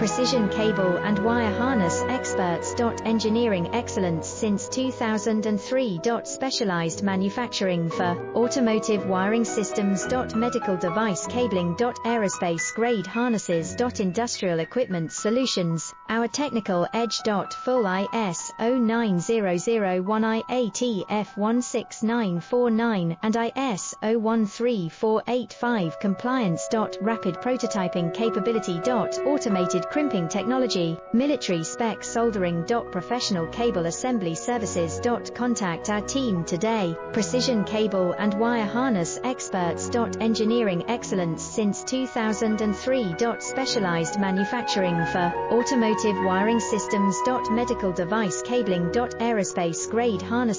Precision cable and wire harness experts. Engineering excellence since 2003. Specialized manufacturing for automotive wiring systems. Medical device cabling. Aerospace grade harnesses. Industrial equipment solutions. Our technical edge. Full ISO 9001 IATF 16949 and ISO 13485 compliance. Rapid prototyping capability. Automated crimping technology, military spec soldering. Professional cable assembly services. Contact our team today. Precision cable and wire harness experts. Engineering excellence since 2003. Specialized manufacturing for automotive wiring systems. Medical device cabling. Aerospace grade harness